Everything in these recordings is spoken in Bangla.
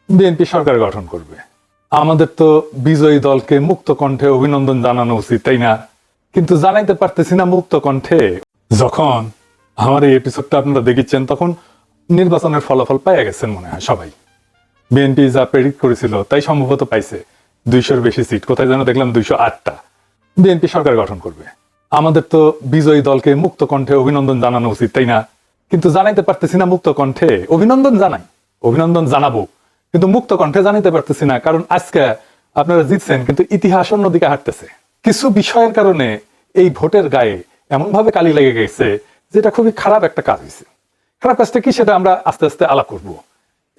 বিএনপি সরকার গঠন করবে। আমাদের তো বিজয়ী দলকে মুক্ত কণ্ঠে অভিনন্দন জানানো উচিত, তাই না? কিন্তু জানাইতে পারতেছি না মুক্ত কণ্ঠে। যখন আমার এই এপিসোডটা আপনারা দেখেছেন তখন নির্বাচনের ফলাফল পাইয়া গেছেন মনে হয় সবাই। বিএনপি যা প্রেডিক্ট করেছিল তাই সম্ভবত পাইছে 200-র বেশি সিট, কোথায় যেন দেখলাম 208টা। বিএনপি সরকার গঠন করবে। আমাদের তো বিজয়ী দলকে মুক্ত কণ্ঠে অভিনন্দন জানানো উচিত, তাই না? কিন্তু জানাইতে পারতেছি না মুক্ত কণ্ঠে। অভিনন্দন জানাই, অভিনন্দন জানাবো, কিন্তু মুক্ত কণ্ঠে জানাইতে পারতেছি না, কারণ আজকে আপনারা জিতছেন কিন্তু ইতিহাস অন্যদিকে হাঁটতেছে। কিছু বিষয়ের কারণে এই ভোটের গায়ে এমন ভাবে কালি লেগে গেছে যেটা খুবই খারাপ একটা কাজ হয়েছে। খারাপ কাজটা কি সেটা আমরা আস্তে আস্তে আলাপ করব।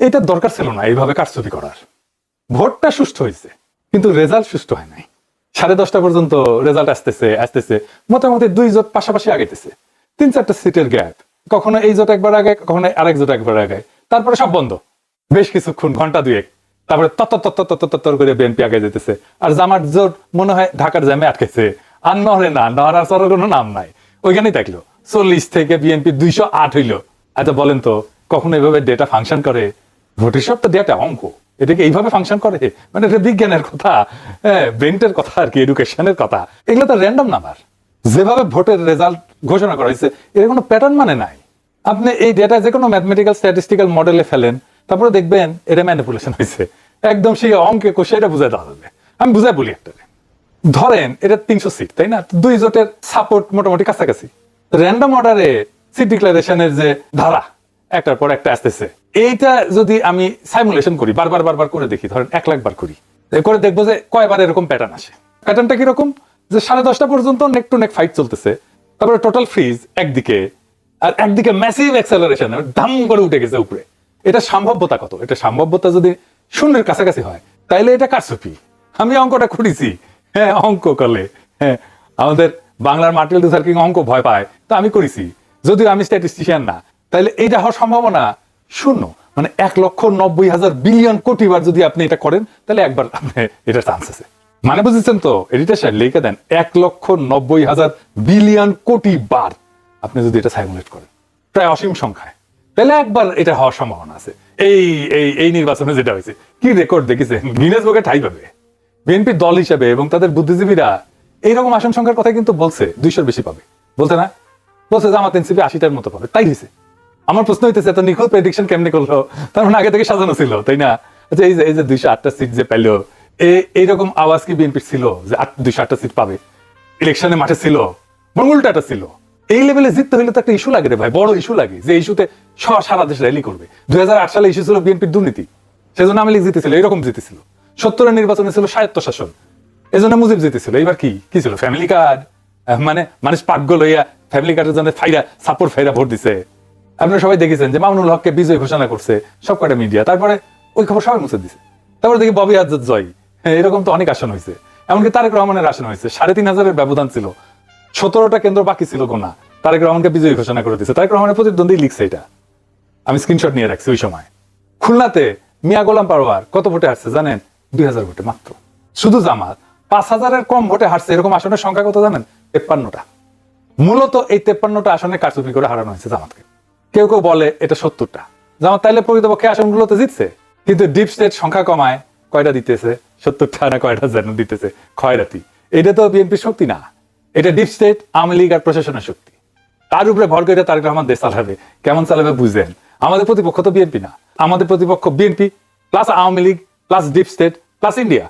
এটা দরকার ছিল না এইভাবে কারচুপি করার। ভোটটা সুষ্ঠু হয়েছে কিন্তু রেজাল্ট সুষ্ঠু হয় নাই। 10:30 পর্যন্ত রেজাল্ট আসতেছে মোটামুটি 2 জোট পাশাপাশি আগেতেছে, 3-4টা সিটের গ্যাপ, কখনো এই জোট একবার আগে, কখনো আরেক জোট একবার আগে, তারপরে সব বন্ধ বেশ কিছুক্ষণ, ঘন্টা 2-1, তারপরে তত্তর করে বিএনপি আগে যেতেছে। আর জামাত জোট মনে হয় ঢাকার জ্যামে আটকেছে, আর নড়ে না, নড়ার চড়ার কোনো নাম নাই, ওইখানেই থাকলো। 40 থেকে বিএনপি 208 হইলো। আচ্ছা বলেন তো, কখনো এইভাবে ডেটা ফাংশন করে? ভোটের সব তো ডেটা অঙ্ক, এটাকে এইভাবে ফাংশন করে? মানে এটা বিজ্ঞানের কথা, ব্রেন্টের কথা আর কি, এডুকেশনের কথা। এগুলো তো র্যান্ডম নাম্বার। যেভাবে ভোটের রেজাল্ট ঘোষণা করা হয়েছে এর কোনো প্যাটার্ন মানে নাই। আপনি এই ডেটা যে কোনো ম্যাথমেটিক্যাল স্ট্যাটিস্টিক্যাল মডেলে ফেলেন, তারপরে দেখবেন এটা ম্যানিপুলেশন হয়েছে। একদম সেই অঙ্কে কষে এটা বুঝাই দেওয়া যাবে। আমি বুঝাই বলি একটা, ধরেন এটা 300 সিট, তাই না? 2 জোটের সাপোর্ট মোটামুটি কাছাকাছি। র্যান্ডম অর্ডারে সিট ডিক্লারেশনের যে ধারা একটার পর একটা আসতেছে, এইটা যদি আমি সাইমুলেশন করি, বারবার করে দেখি, ধরেন 1 লাখ বার করি, করে দেখবো যে কয়বার এরকম প্যাটার্ন আসে। প্যাটার্নটা কিরকম? যে 10:30 পর্যন্ত নেক টু নেক ফাইট চলতেছে, তারপরে টোটাল ফ্রিজ একদিকে, আর একদিকে ম্যাসিভ অ্যাক্সেলারেশন, ধাম করে উঠে গেছে উপরে। এটা সম্ভাব্যতা কত? এটা সম্ভাব্যতা যদি 0-এর কাছাকাছি হয় তাইলে এটা কারচুপি। আমি অঙ্কটা খুঁড়িছি, হ্যাঁ অঙ্ক করলে, হ্যাঁ আমাদের বাংলার মার্টিন লুথার কিং অঙ্ক ভয় পায়, তো আমি করেছি, যদিও আমি স্ট্যাটিস্টিশিয়ান না। তাইলে এইটা হওয়ার সম্ভাবনা 0। মানে 1,90,000 বিলিয়ন কোটি বার যদি আপনি এটা করেন তাহলে একবার আপনি এটা চান্স আছে। মানে বুঝেছেন তো? এডিটর সাহেব লিখে দেন 1,90,000 বিলিয়ন কোটি বার আপনি যদি এটা সাইমুলেট করেন, প্রায় অসীম সংখ্যায়, তাহলে একবার এটা হওয়ার সম্ভাবনা আছে। এই এই এই নির্বাচনে যেটা হয়েছে, কি রেকর্ড দেখেছেন? গিনেস বুকে ঠাঁই পাবে বিএনপি দল হিসেবে। এবং তাদের বুদ্ধিজীবীরা এইরকম আসন সংখ্যার কথা কিন্তু বলছে 200-র বেশি পাবে, বলছে না? বলছে জামাত এনসিপি 80টার মতো পাবে, তাই হয়েছে। আমার প্রশ্ন হইতেছে এত নিখুঁত প্রেডিকশন কেমনে করলো? তার মানে আগে থেকে সাজানো ছিল, তাই না? আচ্ছা এই যে 208টা সিট যে পেলো, এইরকম আওয়াজ কি বিএনপির ছিল যে 208টা সিট পাবে? ইলেকশনে মাঠে ছিল, উল্টাটা ছিল। এই লেভেলে জিততে হইলে তো একটা ইস্যু লাগে রে ভাই, বড় ইস্যু লাগে, যে ইস্যুতে সারা দেশ র্যালি করবে। 2008 সালে ইস্যু ছিল বিএনপির দুর্নীতি, সেজন্য আওয়ামী লীগ জিতেছিল, এরকম জিতেছিল। 70-এর নির্বাচনে ছিল স্বায়ত্ত শাসন, এজন্য মুজিব জিতেছিল। এইবার কি ছিল? Family card. মানে মানুষ পাট্য লইয়া ফ্যামিলি কার্ডের জন্য সাপোর্ট ফাইরা ভোট দিছে। আপনারা সবাই দেখেছেন যে মামুনুল হককে বিজয় ঘোষণা করছে সব কটা মিডিয়া, তারপরে ওই খবর সবাই মুছে দিছে। তারপরে দেখি ববি আজাদ জয়, এরকম তো অনেক আসন হয়েছে। এমনকি তারেক রহমানের আসন হয়েছে, 3,500-এর ব্যবধান ছিল, 17টা কেন্দ্র বাকি ছিল গোনা, তারেক রহমানকে বিজয়ী ঘোষণা করে দিচ্ছে। তারেক রহমানের প্রতিদ্বন্দ্বী লিখছে, এটা আমি স্ক্রিনশট নিয়ে রাখছি। ওই সময় খুলনাতে মিয়া গোলাম পারোয়ার কত ভোটে হারছে জানেন? 2000 ভোটে মাত্র। শুধু জামাত 5,000-এর কম ভোটে হারছে। এরকম আসনের সংখ্যা কত জানেন? 53টা। মূলত এই 53টা আসনে কারচুপি করে হারানো হয়েছে জামাতকে। কেউ কেউ বলে এটা 70টা। জামাত তাইলে প্রকৃতপক্ষে আসনগুলোতে জিতছে, কিন্তু ডিপ স্টেট সংখ্যা কমায় কয়টা দিতেছে? 70টা না কয়টা যেন দিতেছে, খয়রাতি। এটা তো বিএনপির শক্তি না, এটা ডিপ স্টেট, আওয়ামী লীগ আর প্রশাসনের শক্তি। তার উপরে ভর করে তারেক রহমান দেশ চালাবে। কেমন চালাবে বুঝেন? আমাদের প্রতিপক্ষ তো বিএনপি না, আমাদের প্রতিপক্ষ BNP plus Awami League plus deep state plus India.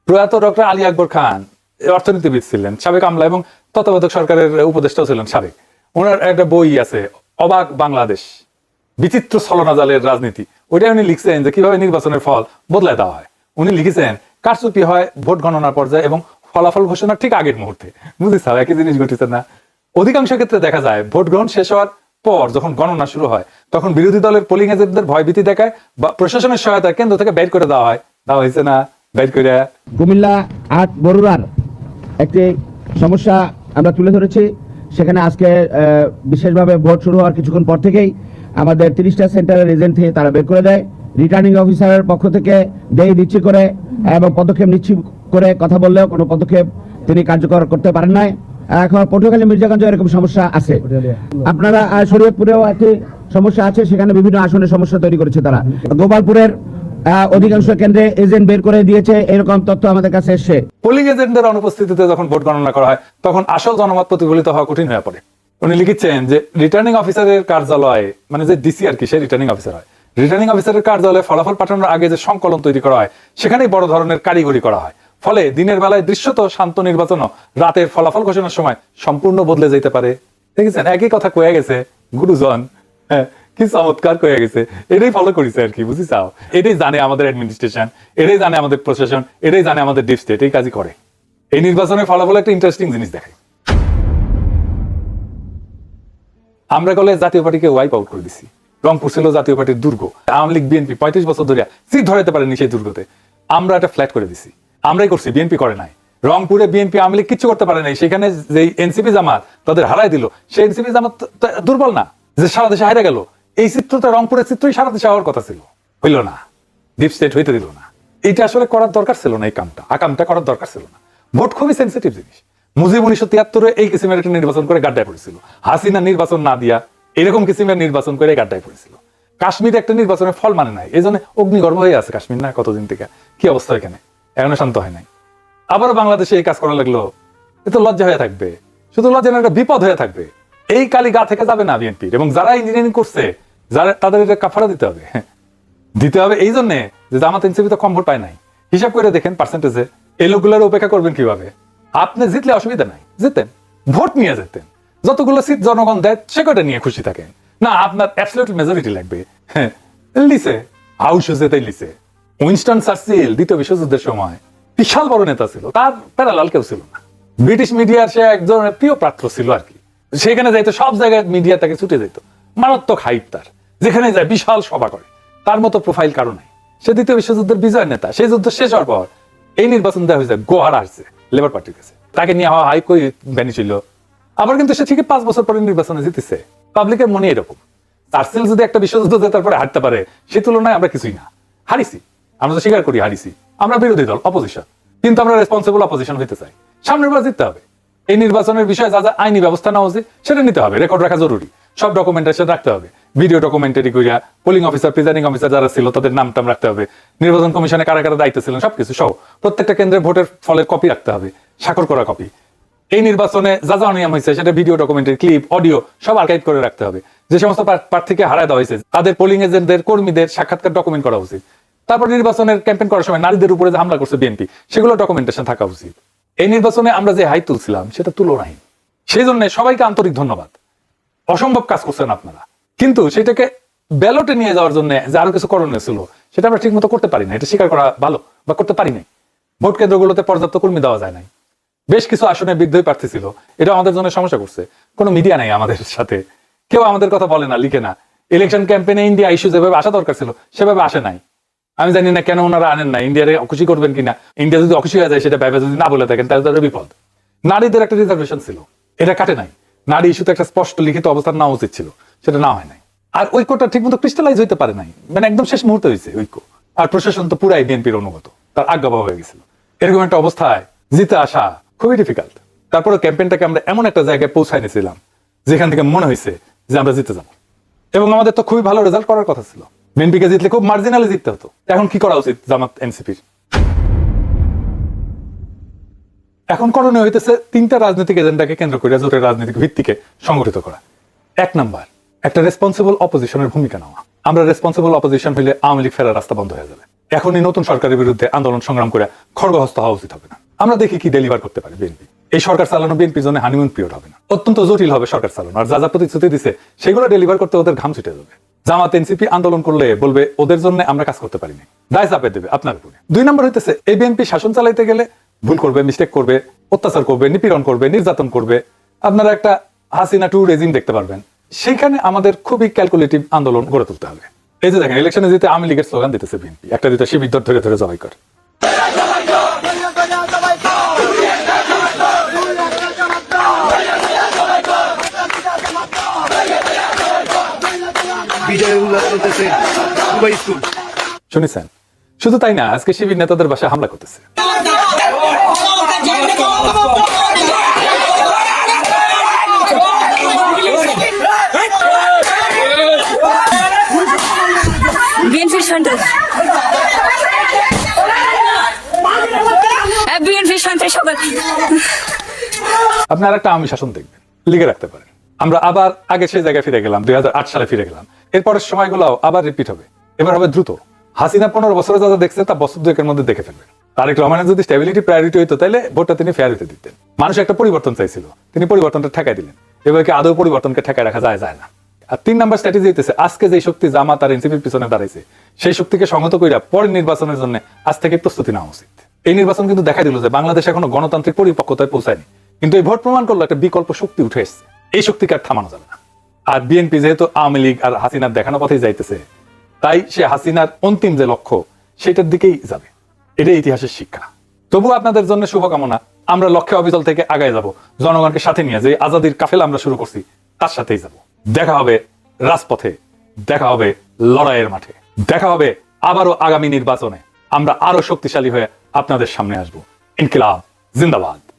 প্রয়াত ডক্টর আলী আকবর খান অর্থনীতিবিদ ছিলেন, সাবেক আমলা এবং তত্ত্বাবধায়ক সরকারের উপদেষ্টাও ছিলেন সাবেক। ওনার একটা বই আছে অবাক বাংলাদেশ, বিচিত্র ছলনাজালের রাজনীতি। ওইটা উনি লিখছেন যে কিভাবে নির্বাচনের ফল বদলায় দেওয়া হয়। উনি লিখেছেন কারচুপি হয় ভোট গণনার পর্যায়ে এবং ফলাফল ঘোষণার ঠিক আগের মুহূর্তে। বুঝেছ? একই জিনিস ঘটেছে না? অধিকাংশ ক্ষেত্রে দেখা যায় ভোট গ্রহণ শেষ হওয়ার পর যখন গণনা শুরু হয় তখন বিরোধী দলের পোলিং এজেন্টদের ভয়ভীতি দেখায় বা প্রশাসনের সহায়তায় কেন্দ্র থেকে বের করে দেওয়া হয়। দেওয়া হয়েছে না? বের করে কুমিল্লা 8 বরুড়ার একটি সমস্যা আমরা তুলে ধরেছি। সেখানে আজকে বিশেষভাবে ভোট শুরু হওয়ার কিছুক্ষণ পর থেকেই আমাদের 30টা সেন্টারের এজেন্ট থেকে তারা বের করে দেয়। রিটার্নিং অফিসারের পক্ষ থেকে দেই দিচ্ছি করে এবং পদক্ষেপ নিচ্ছি করে কথা বললেও কোনো পদক্ষেপ তিনি কার্যকর করতে পারেন নাই। এখন পটুয়াখালী মির্জাগঞ্জ এরকম সমস্যা আছে। আপনারা শরীয়তপুরেও একটি সমস্যা আছে, সেখানে বিভিন্ন আসনের সমস্যা তৈরি করেছে তারা। গোপালপুরের অধিকাংশ কেন্দ্রে এজেন্ট বের করে দিয়েছে, এরকম তথ্য আমাদের কাছে এসছে। পোলিং এজেন্টদের অনুপস্থিতিতে যখন ভোট গণনা করা হয় তখন আসল জনমত প্রতিফলিত হওয়া কঠিন হয়ে পড়ে। উনি লিখেছেন যে রিটার্নিং অফিসারের কার্যালয়ে, মানে যে ডিসি আর কি, সে রিটার্নিং অফিসার হয়, রিটার্নিং অফিসারের কার্যালয়ে ফলাফল পাঠানোর আগে যে সংকলন তৈরি করা হয় সেখানেই বড় ধরনের কারিগরি করা হয়। ফলে দিনের বেলায় দৃশ্যত শান্ত নির্বাচনও রাতের ফলাফল ঘোষণার সময় সম্পূর্ণ বদলে যেতে পারে। দেখেছেন, একই কথা কয়ে গেছে গুরুজন। হ্যাঁ, কি চমৎকার কয়ে গেছে। এটাই ফলো করেছে আর কি, বুঝি চাও। এটাই জানে আমাদের অ্যাডমিনিস্ট্রেশন, এটাই জানে আমাদের প্রশাসন, এটাই জানে আমাদের ডিপ স্টেট, এই কাজই করে। এই নির্বাচনের ফলাফল একটা ইন্টারেস্টিং জিনিস দেখায়। আমরা গেলে জাতীয় পার্টিকে ওয়াইপ আউট করে দিছি। রংপুর ছিল জাতীয় পার্টির দুর্গ। আওয়ামী লীগ বিএনপি 35 বছর ধরে সিট ধরাতে পারেনি সেই দুর্গতে। আমরা একটা ফ্ল্যাট করে দিছি, আমরাই করছি, বিএনপি করে নাই। রংপুরে বিএনপি আওয়ামী লীগ কিচ্ছু করতে পারে নাই। সেখানে যে এনসিপি জামাত তাদের হারাই দিল, সেই এনসিপি জামাত দুর্বল না যে সারা দেশে হারা গেল? এই চিত্রটা, রংপুরের চিত্রই সারা দেশে হওয়ার কথা ছিল, হইল না, ডিপ স্টেট হইতে দিল না। এটা আসলে করার দরকার ছিল না, এই কামটা করার দরকার ছিল না। ভোট খুবই সেন্সিটিভ জিনিস। মুজিব 1973 এই কিসিমের একটা নির্বাচন করে গাড্ডায় পড়েছিল। হাসিনা নির্বাচন না দিয়া এরকম কিসিমের নির্বাচন করে গাড্ডায় পড়েছিল। কাশ্মীর একটা নির্বাচনের ফল মানে নাই, এই জন্য অগ্নিগর্ভ হয়ে আছে কাশ্মীর না কতদিন থেকে। কি অবস্থা এখানে, এখনো শান্ত হয় নাই। আবারও বাংলাদেশে এই কাজ করা লাগলো, এ তো লজ্জা হয়ে থাকবে, শুধু লজ্জা না, একটা বিপদ হয়ে থাকবে। এই কালি গা থেকে যাবে না বিএনপির। এবং যারা ইঞ্জিনিয়ারিং করছে, যারা, তাদের এটা কাফারা দিতে হবে। দিতে হবে এই জন্য যে জামাত এনসিপি তো কম ভোট পায় নাই। হিসাব করে দেখেন পার্সেন্টেজে, এই লোকগুলোর উপেক্ষা করবেন কিভাবে? আপনি জিতলে অসুবিধা নাই, জিতেন, ভোট নিয়ে যেতেন, যতগুলো সিট জনগণ দেয় সে কটা নিয়ে খুশি থাকেন না। আপনার অ্যাবসলিউট মেজরিটি লাগবে। হ্যাঁ, লিসে হাউস যেতে লিসে। উইনস্টন চার্চিল দ্বিতীয় বিশ্বযুদ্ধের সময় বিশাল বড় নেতা ছিল, তার প্যারালাল কেউ ছিল না। ব্রিটিশ মিডিয়ার সে একজন প্রিয় পাত্র ছিল আর কি। সেখানে যাইতো, সব জায়গায় মিডিয়া তাকে ছুটে যেত, মারাত্মক হাইপ তার, যেখানে যায় বিশাল সভা করে। তার মতো প্রোফাইল কারো নাই। সে দ্বিতীয় বিশ্বযুদ্ধের বিজয় নেতা। সেই যুদ্ধ শেষ হওয়ার পর এই নির্বাচন দেওয়া হয়েছে, গোহার আসছে লেবার পার্টির কাছে, তাকে নিয়ে হওয়া হাইপ করে বেনিয়েছিল। আবার কিন্তু সে ঠিক 5 বছর পরে নির্বাচনে জিতেছে। পাবলিকের মনে এরকম। চার্চিল যদি একটা বিশ্বযুদ্ধ জেতার পরে হারতে পারে, সে তুলনায় আমরা কিছুই না, হারিছি। আমরা তো স্বীকার করি হারিছি, আমরা বিরোধী দল, অপোজিশন, কিন্তু আমরা রেসপন্সিবল অপোজিশন হইতে চাই। সামনের বার জিততে হবে। এই নির্বাচনের বিষয়ে যা যা আইনি ব্যবস্থা নেওয়া উচিত সেটা নিতে হবে, রেকর্ড রাখা জরুরি, সব ডকুমেন্টেশন রাখতে হবে, ভিডিও ডকুমেন্টারি করিয়া, পোলিং অফিসার, প্রিজাইডিং অফিসার যারা ছিল তাদের নাম টাম রাখতে হবে, নির্বাচন কমিশনে কারা কারা দায়িত্ব ছিলেন সবকিছু সহ, প্রত্যেকটা কেন্দ্রে ভোটের ফলের কপি রাখতে হবে, স্বাক্ষর করা কপি। এই নির্বাচনে যা যা অনিয়ম হয়েছে সেটা ভিডিও ডকুমেন্টারি, ক্লিপ, অডিও সব আর্কাইভ করে রাখতে হবে। যে সমস্ত প্রার্থীকে হারায় দেওয়া হয়েছে তাদের পোলিং এজেন্টদের, কর্মীদের সাক্ষাৎকার ডকুমেন্ট করা উচিত। তারপর নির্বাচনের ক্যাম্পেইন করার সময় নারীদের উপরে যে হামলা করছে বিএনপি, সেগুলো ডকুমেন্টেশন থাকা উচিত। এই নির্বাচনে আমরা যে হাই তুলছিলাম সেটা তুলো নাই। সেই জন্য সবাইকে আন্তরিক ধন্যবাদ। অসম্ভব কাজ করছেন আপনারা, কিন্তু সেটাকে ব্যালটে নিয়ে যাওয়ার জন্য যে আরো কিছু করণীয় ছিল সেটা আমরা ঠিক মতো করতে পারি না। এটা স্বীকার করা ভালো, বা করতে পারি নাই। ভোট কেন্দ্রগুলোতে পর্যাপ্ত কর্মী দেওয়া যায় নাই। বেশ কিছু আসনে বিদ্রোহী প্রার্থী ছিল, এটা আমাদের জন্য সমস্যা করছে। কোনো মিডিয়া নাই আমাদের সাথে, কেউ আমাদের কথা বলে না, লিখে না। ইলেকশন ক্যাম্পেইনে ইন্ডিয়া ইস্যু যেভাবে আসা দরকার ছিল সেভাবে আসে নাই। আমি জানি না কেন ওনারা আনেন না। ইন্ডিয়ারে খুশি করবেন কিনা, ইন্ডিয়া যদি অখুশি হয়ে যায় সেটা ভেবে যদি না বলে থাকেন তাহলে তাদের বিপদ। নারীদের একটা রিজার্ভেশন ছিল, এটা কাটে নাই। নারী ইস্যুতে একটা স্পষ্ট লিখিত অবস্থান নেওয়া উচিত ছিল, সেটা না হয় নাই। আর ঐক্যটা ঠিক মতো ক্রিস্টালাইজ হইতে পারে নাই, মানে একদম শেষ মুহূর্তে হয়েছে ঐক্য। আর প্রশাসন তো পুরাই বিএনপির অনুগত, তার আজ্ঞাবহ হয়ে গেছিল। এরকম একটা অবস্থায় জিতে আসা খুবই ডিফিকাল্ট। তারপরে ক্যাম্পেইনটাকে আমরা এমন একটা জায়গায় পৌঁছায় নিয়েছিলাম যেখান থেকে মনে হয়েছে যে আমরা জিতে যাবো, এবং আমাদের তো খুবই ভালো রেজাল্ট করার কথা ছিল। বিএনপিকে জিতলে খুব মার্জিনালি জিততে হতো। এখন কি করা উচিত জামাত এনসিপির? এখন করণীয় হইতেছে 3টা রাজনৈতিক এজেন্ডাকে কেন্দ্র করে জোটের রাজনৈতিক ভিত্তিকে সংগঠিত করা। 1 নাম্বার, একটা রেসপন্সিবল অপোজিশনের ভূমিকা নেওয়া। আমরা রেসপন্সিবল অপোজিশন হইলে আওয়ামী লীগ ফেরার রাস্তা বন্ধ হয়ে যাবে। এখনই নতুন সরকারের বিরুদ্ধে আন্দোলন সংগ্রাম করে খড়গহস্ত হওয়া উচিত হবে না। আমরা দেখি কি ডেলিভার করতে পারে বিএনপি। এই সরকার চালানো বিএনপির জন্য হানিমুন পিরিয়ড হবে না, অত্যন্ত জটিল হবে সরকার চালানো। আর যা যা প্রতিশ্রুতি দিছে সেগুলো ডেলিভার করতে ওদের ঘাম ছুটে যাবে। জামাত এনসিপি আন্দোলন করলে বলবে ওদের জন্য আমরা কাজ করতে পারিনি, দায় চাপে দেবে আপনার উপরে। 2 নম্বর হইতেছে, এই বিএনপি শাসন চালাইতে গেলে ভুল করবে, মিস্টেক করবে, অত্যাচার করবে, নিপীড়ন করবে, নির্যাতন করবে। আপনারা একটা হাসিনা 2 রেজিম দেখতে পারবেন। সেইখানে আমাদের খুবই ক্যালকুলেটিভ আন্দোলন গড়ে তুলতে হবে। এই যে দেখেন, ইলেকশনে যেতে আওয়ামী লীগের স্লোগান দিতেছে বিএনপি, একটা দুটো শিবির ধরে ধরে জবাই করে। শুনেছেন? শুধু তাই না, আজকে শিবির নেতাদের বাসায় হামলা করতেছে। বিএনপির সন্ত্রাস চাই সবার। আপনারা একটা আওয়ামী শাসন দেখবেন, লিখে রাখতে পারেন। আমরা আবার আগে সেই জায়গায় ফিরে গেলাম, 2008 সালে ফিরে গেলাম। এরপরের সময়গুলো আবার রিপিট হবে, এবার হবে দ্রুত। হাসিনা 15 বছরে যা যা দেখছে তা বছর দুয়েকের মধ্যে দেখে ফেলবেন। তারেক রহমানের যদি স্টেবিলিটি প্রায়োরিটি হইতো তাহলে ভোটটা তিনি ফেয়ার হতে দিতেন। মানুষ একটা পরিবর্তন চাইছিল, তিনি পরিবর্তনটা ঠেকাই দিলেন। এবার কি আদৌ পরিবর্তনকে ঠেকায় রাখা যায়? যায় না। আর 3 নাম্বার স্ট্র্যাটেজি হইতেছে, আজকে যে শক্তি জামাত আর এনসিপির পিছনে দাঁড়াইছে সেই শক্তিকে সংহত কইরা পরের নির্বাচনের জন্য আজ থেকে প্রস্তুতি নেওয়া উচিত। এই নির্বাচন কিন্তু দেখা দিল যে বাংলাদেশ এখনো গণতান্ত্রিক পরিপক্কতায় পৌঁছায়নি, কিন্তু এই ভোট প্রমাণ করলো একটা বিকল্প শক্তি উঠে এসছে। এই শক্তিকে আর থামানো যাবে না। আর বিএনপি যেহেতু আওয়ামী লীগ আর হাসিনার দেখানো পথেই যাইতেছে, তাই সে হাসিনার অন্তিম যে লক্ষ্য সেটার দিকেই যাবে। এটাই ইতিহাসের শিক্ষা। তবু আপনাদের জন্য শুভকামনা। আমরা লক্ষ্যে অবিচল থেকে আগায় যাব, জনগণকে সাথে নিয়ে যে আজাদির কাফেলা আমরা শুরু করছি তার সাথেই যাব। দেখা হবে রাজপথে, দেখা হবে লড়াইয়ের মাঠে, দেখা হবে আবারও আগামী নির্বাচনে। আমরা আরো শক্তিশালী হয়ে আপনাদের সামনে আসবো। ইনকিলাব জিন্দাবাদ।